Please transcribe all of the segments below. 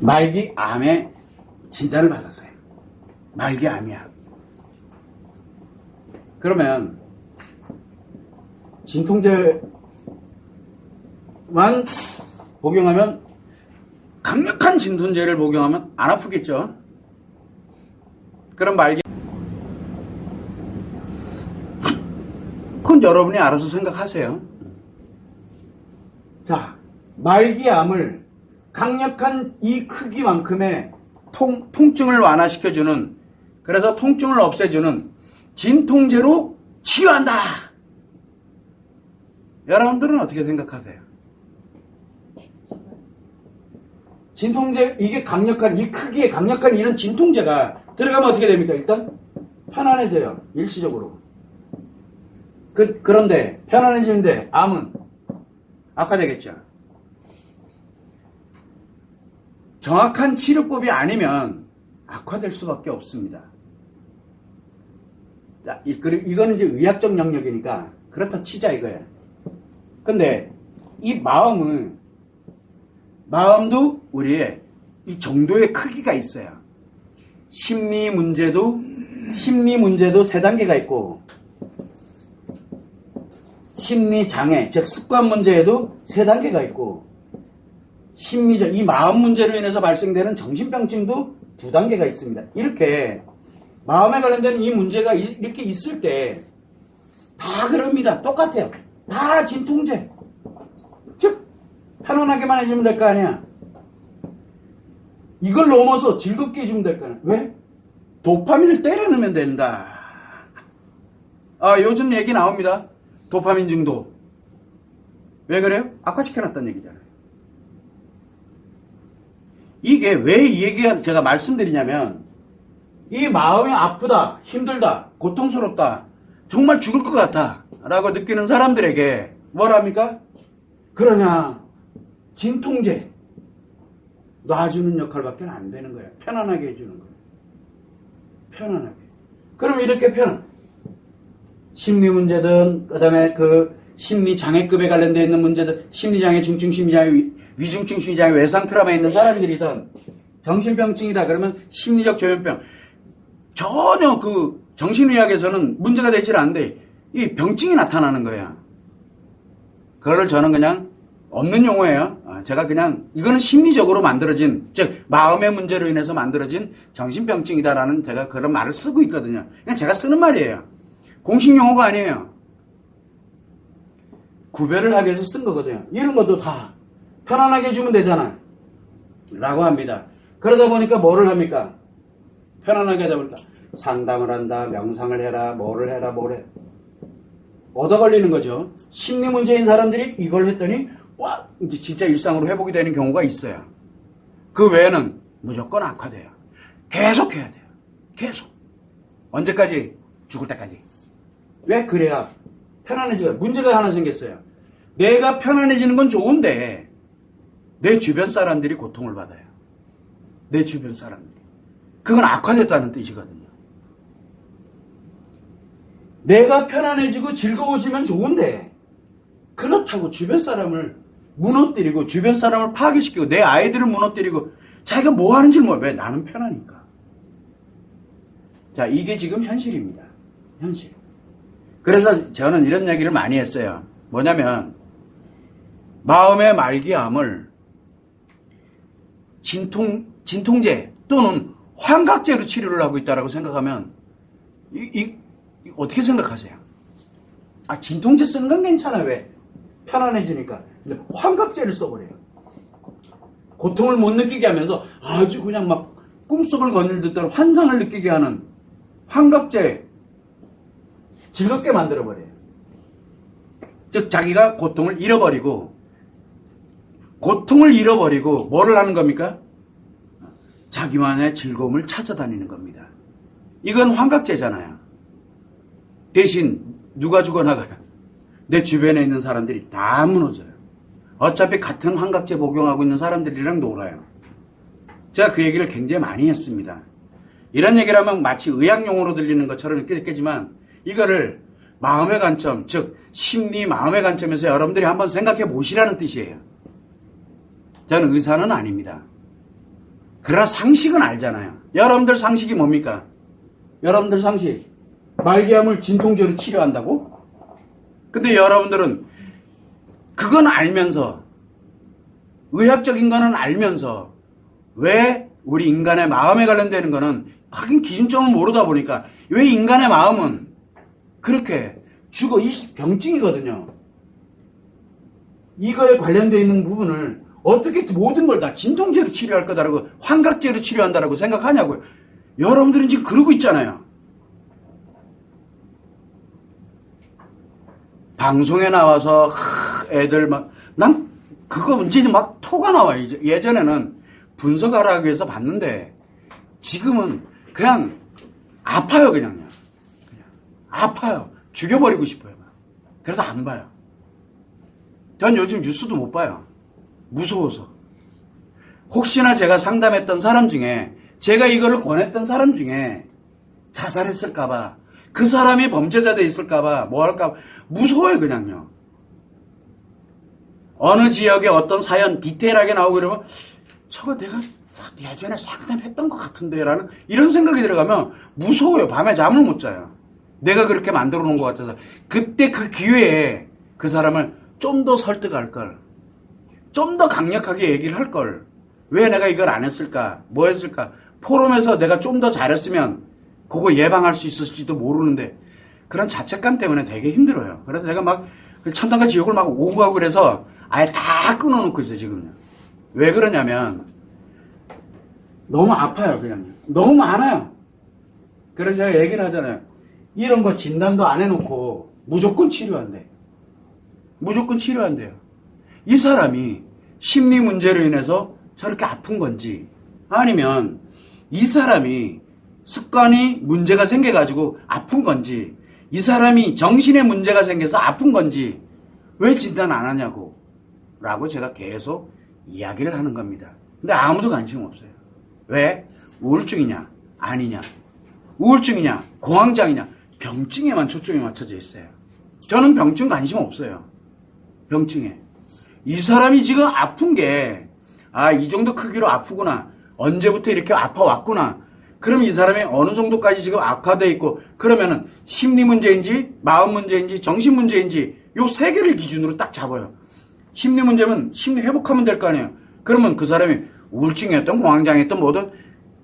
말기암에 진단을 받았어요. 말기암이야. 그러면 진통제만 복용하면, 강력한 진통제를 복용하면 안 아프겠죠? 그럼 그건 여러분이 알아서 생각하세요. 자, 말기암을 강력한 이 크기만큼의 통증을 완화시켜주는, 그래서 통증을 없애주는 진통제로 치유한다. 여러분들은 어떻게 생각하세요? 진통제, 이게 강력한, 이 크기의 강력한 이런 진통제가 들어가면 어떻게 됩니까? 일단 편안해져요. 일시적으로. 그런데 편안해지는데 암은 악화되겠죠. 정확한 치료법이 아니면 악화될 수밖에 없습니다. 자, 이거는 이제 의학적 영역이니까 그렇다 치자 이거예요. 근데 이 마음도 우리의 이 정도의 크기가 있어요. 심리 문제도 3단계가 있고, 심리 장애, 즉 습관 문제에도 3단계가 있고, 심리적, 이 마음 문제로 인해서 발생되는 정신병증도 2단계가 있습니다. 이렇게 마음에 관련된 이 문제가 이렇게 있을 때 다 그럽니다. 똑같아요. 다 진통제. 즉 편안하게만 해주면 될 거 아니야. 이걸 넘어서 즐겁게 해주면 될 거 아니야. 왜? 도파민을 때려넣으면 된다. 요즘 얘기 나옵니다. 도파민 중독. 왜 그래요? 악화시켜놨다는 얘기잖아요. 이게 왜 이 얘기가 제가 말씀드리냐면, 이 마음이 아프다, 힘들다, 고통스럽다, 정말 죽을 것 같다 라고 느끼는 사람들에게 뭘 합니까? 그러냐, 진통제 놔주는 역할밖에 안 되는 거예요. 편안하게 해주는 거예요. 편안하게. 그럼 이렇게 심리 문제든, 그 다음에 심리 장애급에 관련되어 있는 문제든, 심리장애, 중증 심리장애, 위중증 심리장애, 외상 트라우마 있는 사람들이든, 정신병증이다 그러면 심리적 조현병, 전혀 정신의학에서는 문제가 되질 않는데 이 병증이 나타나는 거예요. 그거를 저는 그냥 없는 용어예요. 제가 그냥 이거는 심리적으로 만들어진, 즉 마음의 문제로 인해서 만들어진 정신병증이다라는 제가 그런 말을 쓰고 있거든요. 그냥 제가 쓰는 말이에요. 공식 용어가 아니에요. 구별을 하기 위해서 쓴 거거든요. 이런 것도 다 편안하게 해주면 되잖아 라고 합니다. 그러다 보니까 뭐를 합니까? 편안하게 하다 보니까 상담을 한다, 명상을 해라, 뭐를 해라, 얻어 걸리는 거죠. 심리 문제인 사람들이 이걸 했더니 와, 이제 진짜 일상으로 회복이 되는 경우가 있어요. 그 외에는 무조건 악화돼요. 계속 해야 돼요. 계속. 언제까지? 죽을 때까지. 왜? 그래야 편안해지고. 문제가 하나 생겼어요. 내가 편안해지는 건 좋은데 내 주변 사람들이 고통을 받아요. 내 주변 사람들이. 그건 악화됐다는 뜻이거든요. 내가 편안해지고 즐거워지면 좋은데, 그렇다고 주변 사람을 무너뜨리고 주변 사람을 파괴시키고 내 아이들을 무너뜨리고 자기가 뭐 하는지 몰라. 왜? 나는 편하니까. 자, 이게 지금 현실입니다. 현실. 그래서 저는 이런 얘기를 많이 했어요. 뭐냐면 마음의 말기암을 진통제 또는 환각제로 치료를 하고 있다고 생각하면 어떻게 생각하세요? 진통제 쓰는 건 괜찮아요. 왜? 편안해지니까. 근데 환각제를 써버려요. 고통을 못 느끼게 하면서 아주 그냥 막 꿈속을 거닐듯한 환상을 느끼게 하는 환각제, 즐겁게 만들어버려요. 즉 자기가 고통을 잃어버리고 뭐를 하는 겁니까? 자기만의 즐거움을 찾아다니는 겁니다. 이건 환각제잖아요. 대신 누가 죽어나가요? 내 주변에 있는 사람들이 다 무너져요. 어차피 같은 환각제 복용하고 있는 사람들이랑 놀아요. 제가 그 얘기를 굉장히 많이 했습니다. 이런 얘기를 하면 마치 의학용어로 들리는 것처럼 느껴지만 이거를 마음의 관점, 즉 심리 마음의 관점에서 여러분들이 한번 생각해 보시라는 뜻이에요. 저는 의사는 아닙니다. 그러나 상식은 알잖아요. 여러분들 상식이 뭡니까? 여러분들 상식. 말기암을 진통제로 치료한다고? 근데 여러분들은 그건 알면서, 의학적인 거는 알면서, 왜 우리 인간의 마음에 관련되는 거는 하긴 기준점을 모르다 보니까 왜 인간의 마음은 그렇게 죽어, 이 병증이거든요. 이거에 관련되어 있는 부분을 어떻게 모든 걸 다 진통제로 치료할 거다라고, 환각제로 치료한다라고 생각하냐고요. 여러분들은 지금 그러고 있잖아요. 방송에 나와서 애들 난 그거 문제는 막 토가 나와요. 예전에는 분석하라고 해서 봤는데 지금은 그냥 아파요. 그냥 아파요. 죽여버리고 싶어요. 그래서 안 봐요. 전 요즘 뉴스도 못 봐요. 무서워서. 혹시나 제가 상담했던 사람 중에, 제가 이거를 권했던 사람 중에 자살했을까봐, 그 사람이 범죄자 돼 있을까봐, 뭐 할까봐 무서워요. 그냥요. 어느 지역에 어떤 사연 디테일하게 나오고 이러면 저거 내가 예전에 상담했던 것 같은데 라는 이런 생각이 들어가면 무서워요. 밤에 잠을 못 자요. 내가 그렇게 만들어 놓은 것 같아서. 그때 그 기회에 그 사람을 좀 더 설득할 걸, 좀 더 강력하게 얘기를 할 걸, 왜 내가 이걸 안 했을까, 뭐 했을까, 포럼에서 내가 좀 더 잘했으면 그거 예방할 수 있었을지도 모르는데, 그런 자책감 때문에 되게 힘들어요. 그래서 내가 막 천당과 지옥을 막 오고 가고 그래서 아예 다 끊어놓고 있어요. 지금요. 왜 그러냐면 너무 아파요. 그냥 너무 많아요. 그래서 제가 얘기를 하잖아요. 이런 거 진단도 안 해놓고 무조건 치료한대. 무조건 치료한대요. 이 사람이 심리 문제로 인해서 저렇게 아픈 건지, 아니면 이 사람이 습관이 문제가 생겨가지고 아픈 건지, 이 사람이 정신에 문제가 생겨서 아픈 건지 왜 진단 안 하냐고 라고 제가 계속 이야기를 하는 겁니다. 근데 아무도 관심 없어요. 왜? 우울증이냐 아니냐, 우울증이냐 공황장애냐, 병증에만 초점이 맞춰져 있어요. 저는 병증 관심 없어요. 병증에. 이 사람이 지금 아픈 게, 이 정도 크기로 아프구나, 언제부터 이렇게 아파왔구나, 그럼 이 사람이 어느 정도까지 지금 악화되어 있고, 그러면은 심리 문제인지 마음 문제인지 정신 문제인지 요 세 개를 기준으로 딱 잡아요. 심리 문제면 심리 회복하면 될 거 아니에요. 그러면 그 사람이 우울증이었던 공황장애였던 뭐든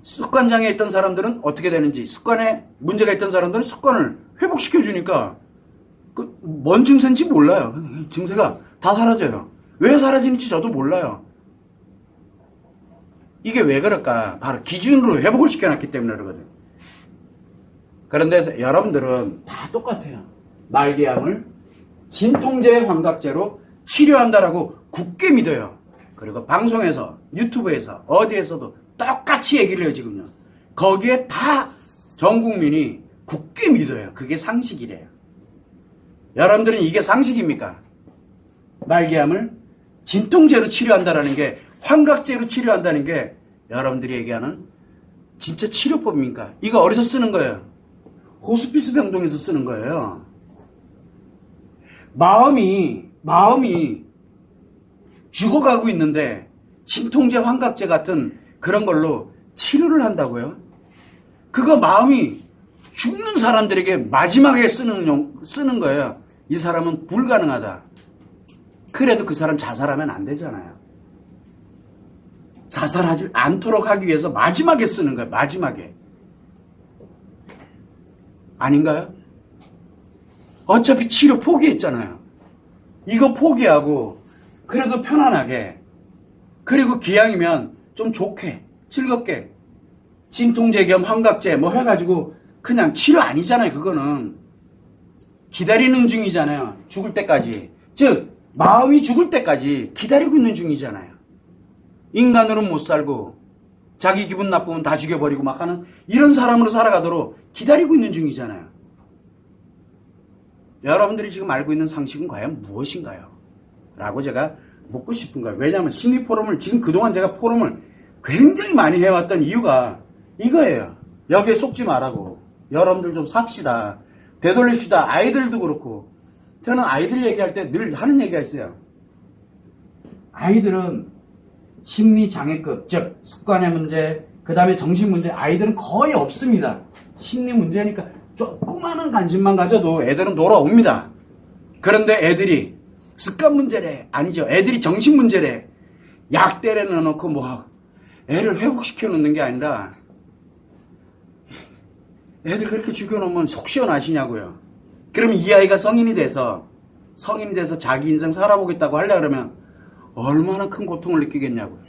습관장애 있던 사람들은 어떻게 되는지, 습관에 문제가 있던 사람들은 습관을 회복시켜 주니까 뭔 증세인지 몰라요. 증세가 다 사라져요. 왜 사라지는지 저도 몰라요. 이게 왜 그럴까? 바로 기준으로 회복을 시켜놨기 때문에 그러거든요. 그런데 여러분들은 다 똑같아요. 말기암을 진통제 환각제로 치료한다라고 굳게 믿어요. 그리고 방송에서, 유튜브에서, 어디에서도 똑같이 얘기를 해요. 지금요. 거기에 다 전 국민이 굳게 믿어요. 그게 상식이래요. 여러분들은 이게 상식입니까? 말기암을 진통제로 치료한다라는 게, 환각제로 치료한다는 게 여러분들이 얘기하는 진짜 치료법입니까? 이거 어디서 쓰는 거예요? 호스피스 병동에서 쓰는 거예요. 마음이 죽어가고 있는데 진통제, 환각제 같은 그런 걸로 치료를 한다고요? 그거 마음이 죽는 사람들에게 마지막에 쓰는 거예요. 이 사람은 불가능하다. 그래도 그 사람 자살하면 안 되잖아요. 자살하지 않도록 하기 위해서 마지막에 쓰는 거예요. 마지막에. 아닌가요? 어차피 치료 포기했잖아요. 이거 포기하고 그래도 편안하게, 그리고 기왕이면 좀 좋게 즐겁게 진통제 겸 환각제 뭐 해가지고 그냥 치료 아니잖아요. 그거는 기다리는 중이잖아요. 죽을 때까지. 즉 마음이 죽을 때까지 기다리고 있는 중이잖아요. 인간으로는 못 살고 자기 기분 나쁘면 다 죽여버리고 막 하는 이런 사람으로 살아가도록 기다리고 있는 중이잖아요. 여러분들이 지금 알고 있는 상식은 과연 무엇인가요? 라고 제가 묻고 싶은 거예요. 왜냐하면 심리 포럼을, 지금 그동안 제가 포럼을 굉장히 많이 해왔던 이유가 이거예요. 여기에 속지 말라고. 여러분들 좀 삽시다. 되돌립시다. 아이들도 그렇고. 저는 아이들 얘기할 때 늘 하는 얘기가 있어요. 아이들은 심리장애급, 즉 습관의 문제, 그 다음에 정신 문제, 아이들은 거의 없습니다. 심리 문제니까 조그마한 관심만 가져도 애들은 놀아옵니다. 그런데 애들이 습관 문제래, 아니죠, 애들이 정신 문제래, 약대래 넣어놓고 뭐 애를 회복시켜 놓는 게 아니라 애들 그렇게 죽여놓으면 속 시원하시냐고요. 그러면 이 아이가 성인이 돼서 자기 인생 살아보겠다고 하려 그러면 얼마나 큰 고통을 느끼겠냐고요.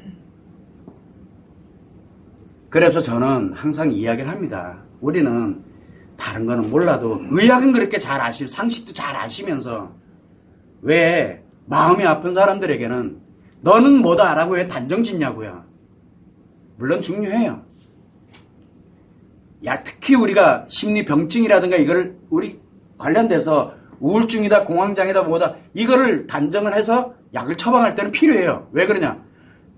그래서 저는 항상 이야기를 합니다. 우리는 다른 거는 몰라도 의학은 그렇게 잘 상식도 잘 아시면서 왜 마음이 아픈 사람들에게는 너는 뭐다 라고 왜 단정 짓냐고요. 물론 중요해요. 특히 우리가 심리병증이라든가 이거를 우리 관련돼서 우울증이다, 공황장애다, 뭐다, 이거를 단정을 해서 약을 처방할 때는 필요해요. 왜 그러냐?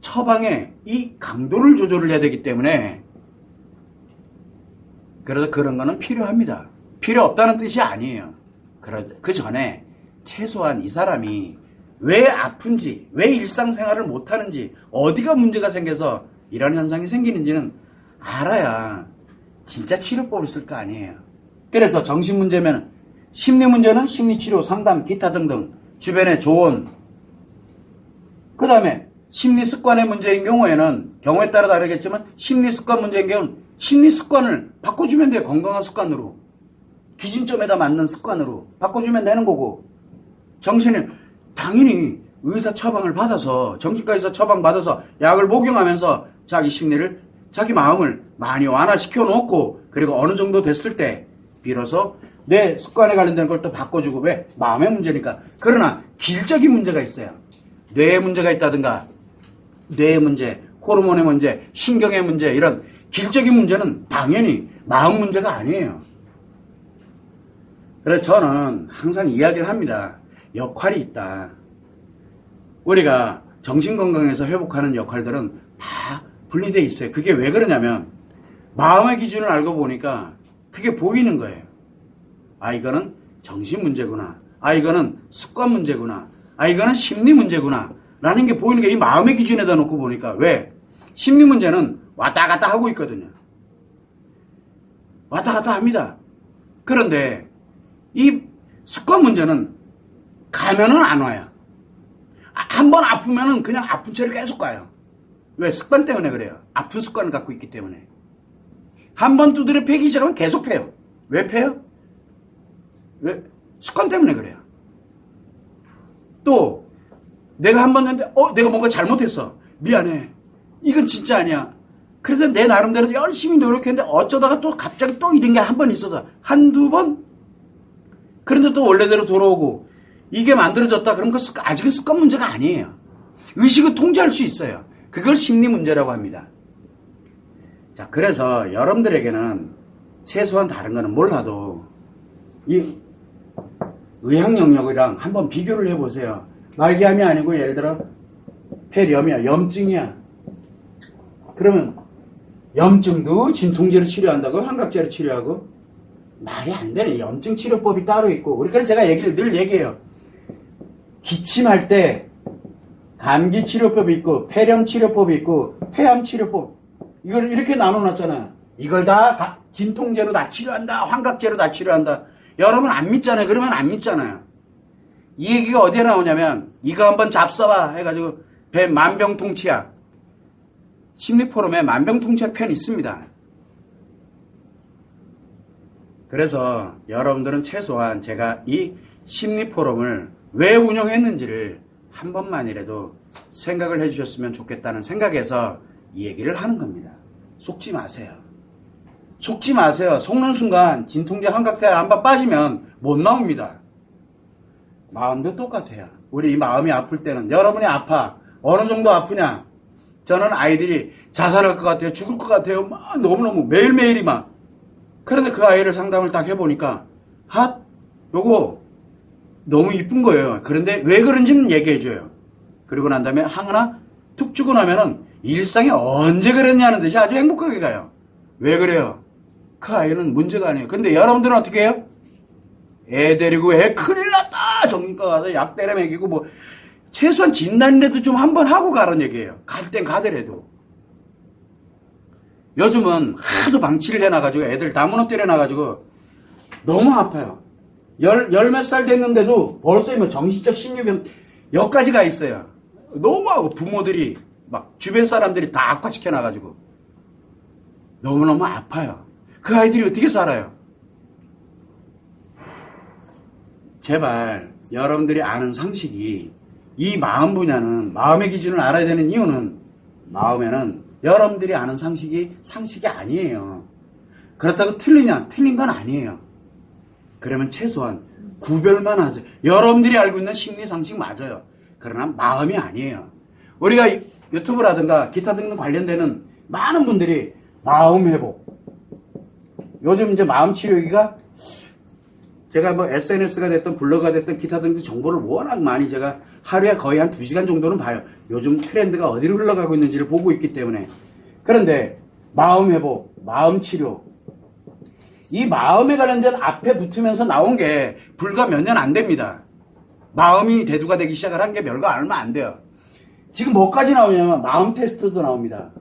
처방에 이 강도를 조절을 해야 되기 때문에, 그래서 그런 거는 필요합니다. 필요 없다는 뜻이 아니에요. 그 전에 최소한 이 사람이 왜 아픈지, 왜 일상생활을 못하는지, 어디가 문제가 생겨서 이런 현상이 생기는지는 알아야 진짜 치료법을 쓸 거 아니에요. 그래서 정신 문제면, 심리 문제는 심리치료, 상담, 기타 등등 주변의 조언, 그 다음에 심리 습관의 문제인 경우에 따라 다르겠지만 심리 습관 문제인 경우는 심리 습관을 바꿔주면 돼요. 건강한 습관으로, 기준점에다 맞는 습관으로 바꿔주면 되는 거고, 정신을 당연히 의사 처방을 받아서, 정신과 의사 처방 받아서 약을 복용하면서 자기 심리를, 자기 마음을 많이 완화시켜 놓고, 그리고 어느 정도 됐을 때 비로소 내 습관에 관련된 걸 또 바꿔주고. 왜? 마음의 문제니까. 그러나 길적인 문제가 있어요. 뇌에 문제가 있다든가, 뇌의 문제, 호르몬의 문제, 신경의 문제, 이런 길적인 문제는 당연히 마음 문제가 아니에요. 그래서 저는 항상 이야기를 합니다. 역할이 있다. 우리가 정신건강에서 회복하는 역할들은 다 분리되어 있어요. 그게 왜 그러냐면 마음의 기준을 알고 보니까 그게 보이는 거예요. 아, 이거는 정신 문제구나. 아, 이거는 습관 문제구나. 아, 이거는 심리 문제구나. 라는 게 보이는 게 이 마음의 기준에다 놓고 보니까. 왜? 심리 문제는 왔다 갔다 하고 있거든요. 왔다 갔다 합니다. 그런데 이 습관 문제는 가면은 안 와요. 한 번 아프면은 그냥 아픈 채로 계속 가요. 왜? 습관 때문에 그래요. 아픈 습관을 갖고 있기 때문에. 한 번 두드려 패기 시작하면 계속 패요. 왜 패요? 왜? 습관 때문에 그래요. 또 내가 한 번 했는데 내가 뭔가 잘못했어. 미안해. 이건 진짜 아니야. 그래도 내 나름대로 열심히 노력했는데 어쩌다가 또 갑자기 또 이런 게 한 번 있어서 한두 번? 그런데 또 원래대로 돌아오고 이게 만들어졌다. 그럼 아직은 습관 문제가 아니에요. 의식을 통제할 수 있어요. 그걸 심리 문제라고 합니다. 자, 그래서 여러분들에게는 최소한 다른 거는 몰라도 이 의학 영역이랑 한번 비교를 해보세요. 말기암이 아니고 예를 들어 폐렴이야, 염증이야. 그러면 염증도 진통제로 치료한다고? 환각제로 치료하고? 말이 안 되네. 염증 치료법이 따로 있고. 그러니까 제가 늘 얘기해요. 기침할 때 감기 치료법이 있고, 폐렴 치료법이 있고, 폐암 치료법. 이걸 이렇게 나눠놨잖아요. 이걸 다 진통제로 다 치료한다, 환각제로 다 치료한다. 여러분 안 믿잖아요. 그러면 안 믿잖아요. 이 얘기가 어디에 나오냐면 이거 한번 잡숴봐 해가지고 만병통치약, 심리포럼에 만병통치약 편 있습니다. 그래서 여러분들은 최소한 제가 이 심리포럼을 왜 운영했는지를 한 번만이라도 생각을 해주셨으면 좋겠다는 생각에서 이 얘기를 하는 겁니다. 속지 마세요. 속지 마세요. 속는 순간 진통제 환각제 한 번 빠지면 못 나옵니다. 마음도 똑같아요. 우리 마음이 아플 때는 여러분이 아파. 어느 정도 아프냐? 저는 아이들이 자살할 것 같아요. 죽을 것 같아요. 막 너무너무 매일매일이 막. 그런데 그 아이를 상담을 딱 해보니까 요거 너무 이쁜 거예요. 그런데 왜 그런지는 얘기해줘요. 그리고 난 다음에 하나 툭 주고 나면은 일상이 언제 그랬냐는 듯이 아주 행복하게 가요. 왜 그래요? 그 아이는 문제가 아니에요. 근데 여러분들은 어떻게 해요? 애 데리고 애 큰일 났다! 정신과 가서 약 때려 먹이고 뭐 최소한 진단이라도 좀 한번 하고 가라는 얘기예요. 갈 땐 가더라도. 요즘은 하도 방치를 해놔가지고 애들 다 무너뜨려놔가지고 너무 아파요. 열 몇 살 됐는데도 벌써 뭐 정신적 심리병 여기까지 가 있어요. 너무하고 부모들이 막 주변 사람들이 다 악화시켜놔가지고 너무너무 아파요. 그 아이들이 어떻게 살아요? 제발 여러분들이 아는 상식이 이 마음 분야는 마음의 기준을 알아야 되는 이유는 마음에는 여러분들이 아는 상식이 아니에요. 그렇다고 틀리냐? 틀린 건 아니에요. 그러면 최소한 구별만 하세요. 여러분들이 알고 있는 심리 상식 맞아요. 그러나 마음이 아니에요. 우리가 유튜브라든가 기타 등등 관련되는 많은 분들이 마음 회복. 요즘 이제 마음 치료기가 제가 뭐 SNS가 됐든 블로그가 됐든 기타 등등 정보를 워낙 많이 제가 하루에 거의 한 2시간 정도는 봐요. 요즘 트렌드가 어디로 흘러가고 있는지를 보고 있기 때문에. 그런데 마음 회복, 마음 치료. 이 마음에 관련된 앞에 붙으면서 나온 게 불과 몇 년 안 됩니다. 마음이 대두가 되기 시작을 한 게 별거 얼마 안 돼요. 지금 뭐까지 나오냐면 마음 테스트도 나옵니다.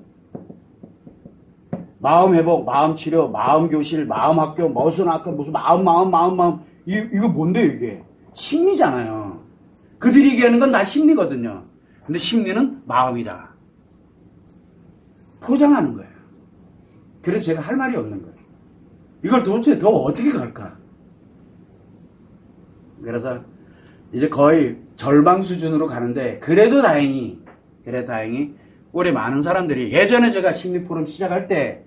마음 회복, 마음 치료, 마음 교실, 마음 학교, 무슨 학교, 무슨 마음. 이거 뭔데요, 이게? 심리잖아요. 그들이 얘기하는 건 다 심리거든요. 근데 심리는 마음이다. 포장하는 거예요. 그래서 제가 할 말이 없는 거예요. 이걸 도대체 더 어떻게 갈까? 그래서 이제 거의 절망 수준으로 가는데, 그래도 다행히 우리 많은 사람들이 예전에 제가 심리 포럼 시작할 때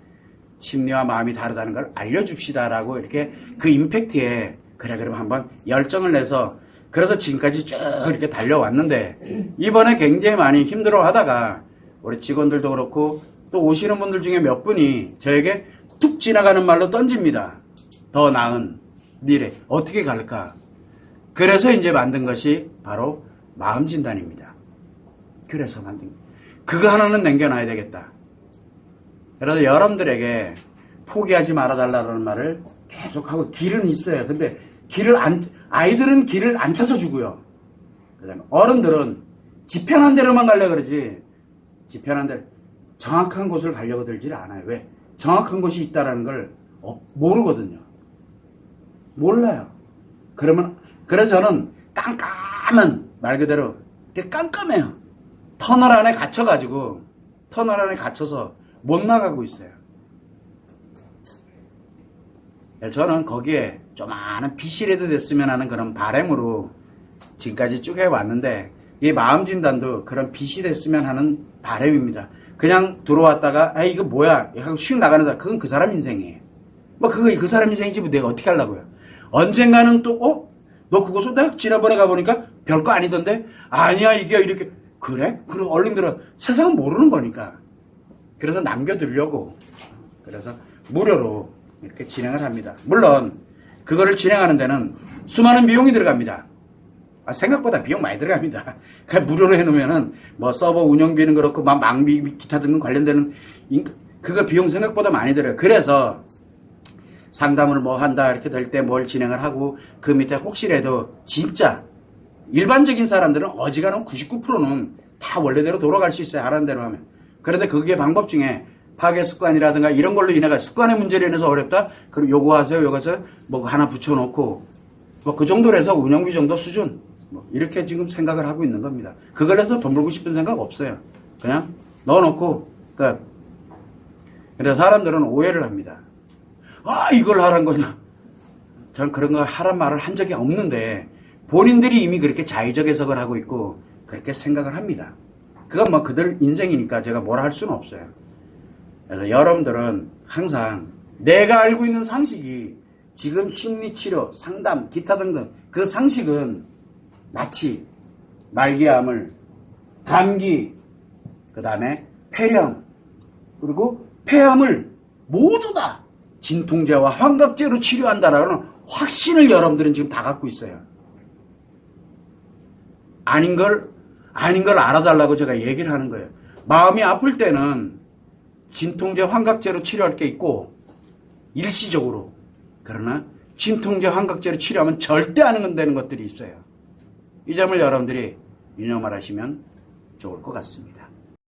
심리와 마음이 다르다는 걸 알려줍시다라고 이렇게 그 임팩트에 그래 그럼 한번 열정을 내서 그래서 지금까지 쭉 이렇게 달려왔는데 이번에 굉장히 많이 힘들어 하다가 우리 직원들도 그렇고 또 오시는 분들 중에 몇 분이 저에게 툭 지나가는 말로 던집니다. 더 나은 미래 어떻게 갈까? 그래서 이제 만든 것이 바로 마음 진단입니다. 그래서 만든 그거 하나는 남겨놔야 되겠다. 그래서 여러분들에게 포기하지 말아달라는 말을 계속하고 길은 있어요. 근데 아이들은 길을 안 찾아주고요. 그 다음에 어른들은 지편한 대로만 가려고 그러지, 지편한 대로 정확한 곳을 가려고 들질 않아요. 왜? 정확한 곳이 있다는 걸 모르거든요. 몰라요. 그래서 저는 깜깜한, 말 그대로 깜깜해요. 터널 안에 갇혀서 못 나가고 있어요. 저는 거기에 조그마한 빛이라도 됐으면 하는 그런 바람으로 지금까지 쭉 해왔는데 이 마음 진단도 그런 빛이 됐으면 하는 바람입니다. 그냥 들어왔다가 이거 뭐야 하고 휙 나가는 그건 그 사람 인생이에요. 뭐 그거 그 사람 인생이지 뭐 내가 어떻게 하려고요. 언젠가는 또 너 그것을 내가 지난번에 가보니까 별거 아니던데 아니야 이게 이렇게 그래? 그럼 얼른 들어 세상은 모르는 거니까. 그래서 남겨두려고 그래서 무료로 이렇게 진행을 합니다. 물론 그거를 진행하는 데는 수많은 비용이 들어갑니다. 생각보다 비용 많이 들어갑니다. 그냥 무료로 해놓으면은 뭐 서버 운영비는 그렇고 막 망비 기타 등등 관련되는 그거 비용 생각보다 많이 들어요. 그래서 상담을 뭐 한다 이렇게 될 때 뭘 진행을 하고 그 밑에 혹시라도 진짜 일반적인 사람들은 어지간하면 99%는 다 원래대로 돌아갈 수 있어요. 하라는 대로 하면. 그런데 그게 방법 중에 파괴 습관이라든가 이런 걸로 인해가 습관의 문제로 인해서 어렵다? 그럼 요거 하세요. 뭐 하나 붙여놓고 뭐 그 정도로 해서 운영비 정도 수준 뭐 이렇게 지금 생각을 하고 있는 겁니다. 그걸 해서 돈 벌고 싶은 생각 없어요. 그냥 넣어놓고 그래서 사람들은 오해를 합니다. 이걸 하란 거냐? 저는 그런 거 하란 말을 한 적이 없는데 본인들이 이미 그렇게 자의적 해석을 하고 있고 그렇게 생각을 합니다. 그건 뭐 그들 인생이니까 제가 뭐라 할 수는 없어요. 그래서 여러분들은 항상 내가 알고 있는 상식이 지금 심리치료, 상담, 기타 등등 그 상식은 마치 말기암을, 감기, 그 다음에 폐렴, 그리고 폐암을 모두 다 진통제와 환각제로 치료한다라는 확신을 여러분들은 지금 다 갖고 있어요. 아닌 걸 알아달라고 제가 얘기를 하는 거예요. 마음이 아플 때는 진통제, 환각제로 치료할 게 있고 일시적으로. 그러나 진통제, 환각제로 치료하면 절대 안 되는 것들이 있어요. 이 점을 여러분들이 유념을 하시면 좋을 것 같습니다.